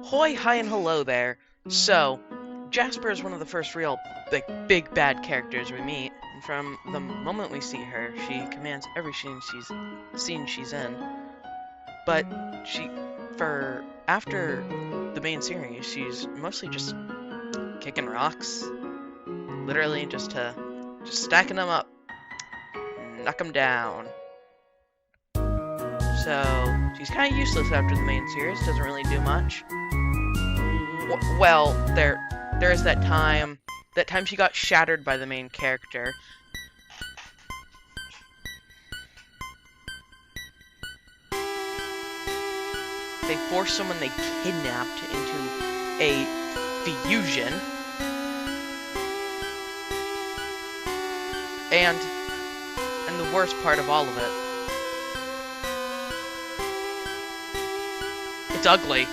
Hoy, hi, and hello there. So, Jasper is one of the first real, big bad characters we meet, and from the moment we see her, she commands every scene she's in. But after the main series, she's mostly just kicking rocks, literally just stacking them up, knock them down. So, she's kind of useless after the main series, doesn't really do much. Well, there is that time she got shattered by the main character. They forced someone they kidnapped into a fusion. And the worst part of all of it, it's ugly.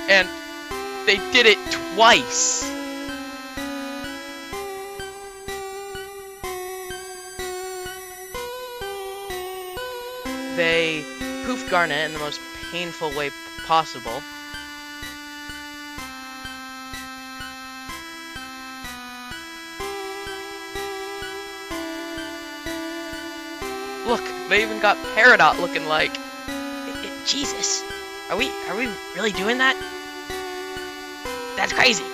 And they did it twice. They poofed Garnet in the most painful way possible. Look, they even got Peridot looking like. Jesus, are we really doing that? That's crazy.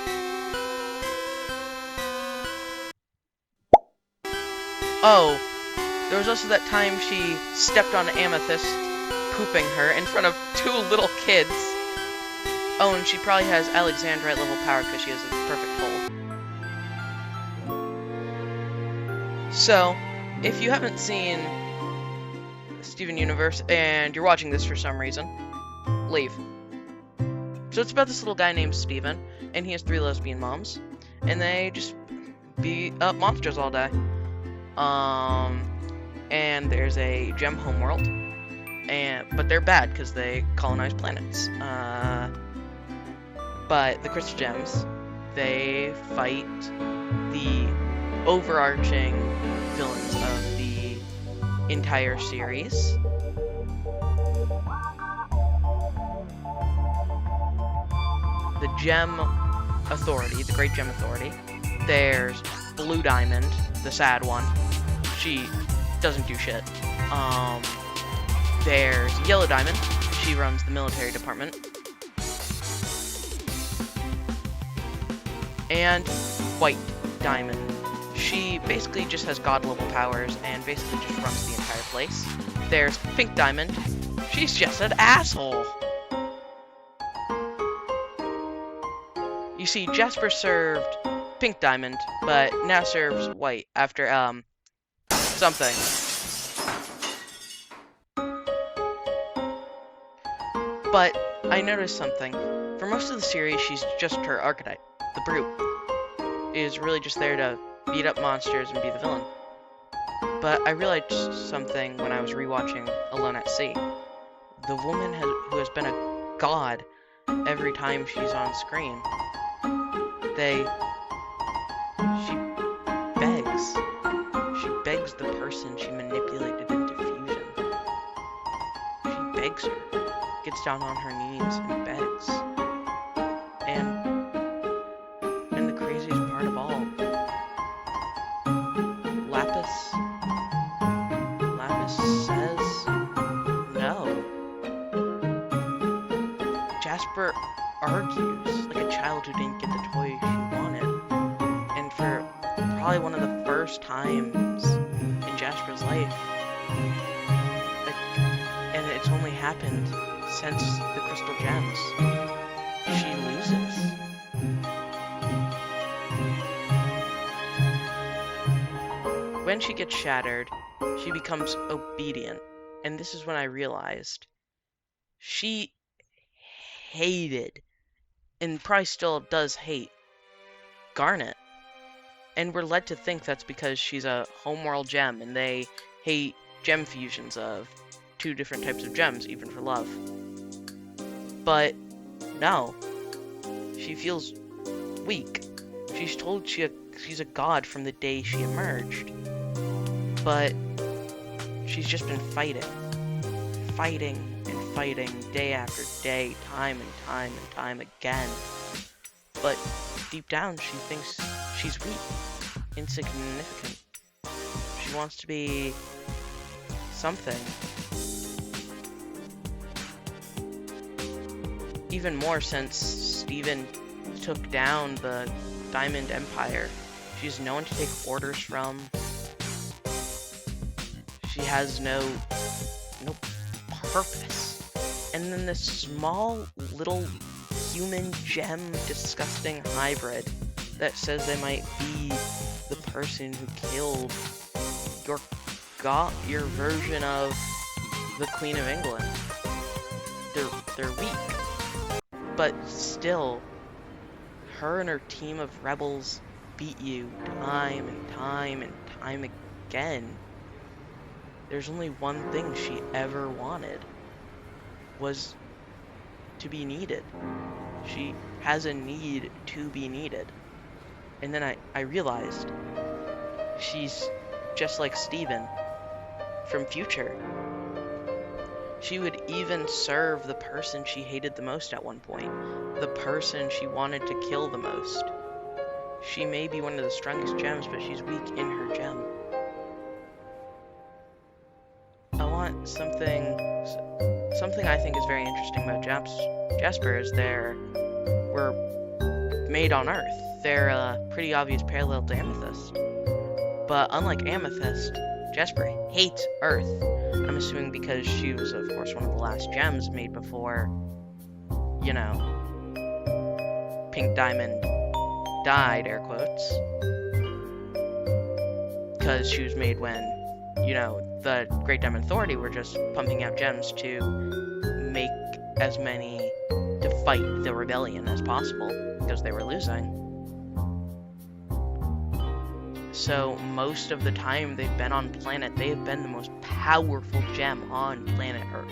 Oh, there was also that time she stepped on Amethyst, pooping her in front of 2 little kids. Oh, and she probably has Alexandrite level power because she has a perfect hole. So, if you haven't seen Steven Universe and you're watching this for some reason, leave. So it's about this little guy named Steven, and he has 3 lesbian moms, and they just beat up monsters all day. And there's a gem homeworld, but they're bad because they colonize planets. But the crystal gems, they fight the overarching villains of the entire series. The Gem Authority, the Great Gem Authority. There's Blue Diamond, the sad one. She doesn't do shit. There's Yellow Diamond. She runs the military department. And White Diamond. She basically just has god-level powers and basically just runs the entire place. There's Pink Diamond. She's just an asshole. You see, Jasper served Pink Diamond, but now serves White after, something. But I noticed something. For most of the series, she's just her archetype. The Brute is really just there to beat up monsters and be the villain. But I realized something when I was rewatching Alone at Sea. The woman who has been a god every time she's on screen. She begs the person she manipulated into fusion. She begs her, gets down on her knees and begs. And the craziest part of all, Lapis says no. Jasper argues like a child who didn't get the toy she wanted. And for probably one of the first times in Jasper's life, and it's only happened since the Crystal Gems, she loses. When she gets shattered, she becomes obedient. And this is when I realized she hated, and probably still does hate, Garnet. And we're led to think that's because she's a homeworld gem, and they hate gem fusions of 2 different types of gems, even for love. But no, she feels weak. She's told she's a god from the day she emerged. But she's just been fighting and fighting day after day, time and time and time again. But deep down, she thinks she's weak, insignificant. She wants to be something. Even more since Steven took down the Diamond Empire. She's no one to take orders from. She has no purpose. And then this small little human gem disgusting hybrid that says they might be the person who killed your version of the Queen of England. They're weak. But still, her and her team of rebels beat you time and time and time again. There's only one thing she ever wanted, was to be needed. She has a need to be needed. And then I realized she's just like Steven from Future. She would even serve the person she hated the most at one point, the person she wanted to kill the most. She may be one of the strongest gems, but she's weak in her gem. I want something I think is very interesting about Jasper is we're made on Earth. They're a pretty obvious parallel to Amethyst. But unlike Amethyst, Jasper hates Earth. I'm assuming because she was, of course, one of the last gems made before, Pink Diamond died, air quotes. Because she was made when, the Great Diamond Authority were just pumping out gems to make as many to fight the rebellion as possible, because they were losing. So most of the time they've been on planet, they have been the most powerful gem on planet Earth.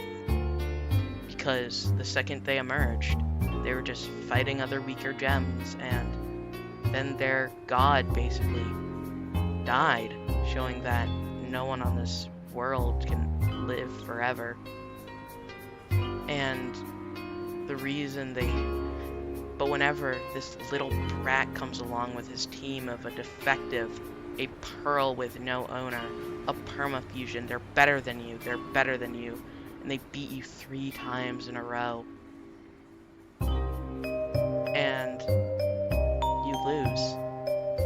Because the second they emerged, they were just fighting other weaker gems, and then their god basically died, showing that no one on this world can live forever. And the reason but whenever this little brat comes along with his team of a pearl with no owner, a permafusion, they're better than you, and they beat you 3 times in a row. And you lose.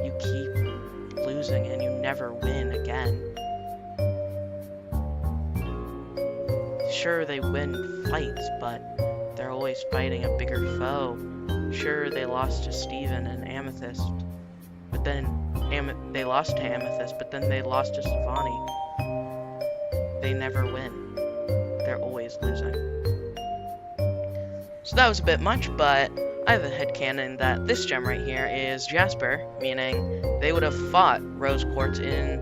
You keep losing and you never win again. Sure, they win fights, but they're always fighting a bigger foe. Sure, they lost to Steven and Amethyst, but then they lost to Amethyst, but then they lost to Savani. They never win. They're always losing. So that was a bit much, but I have a headcanon that this gem right here is Jasper, meaning they would have fought Rose Quartz in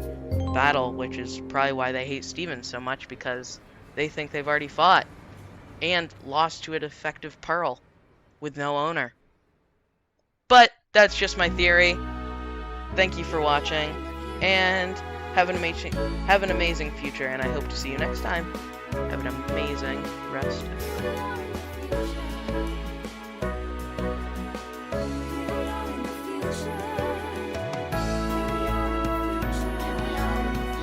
battle, which is probably why they hate Steven so much, because they think they've already fought and lost to a defective pearl with no owner. But that's just my theory. Thank you for watching, and have an amazing future, and I hope to see you next time. Have an amazing rest of the day.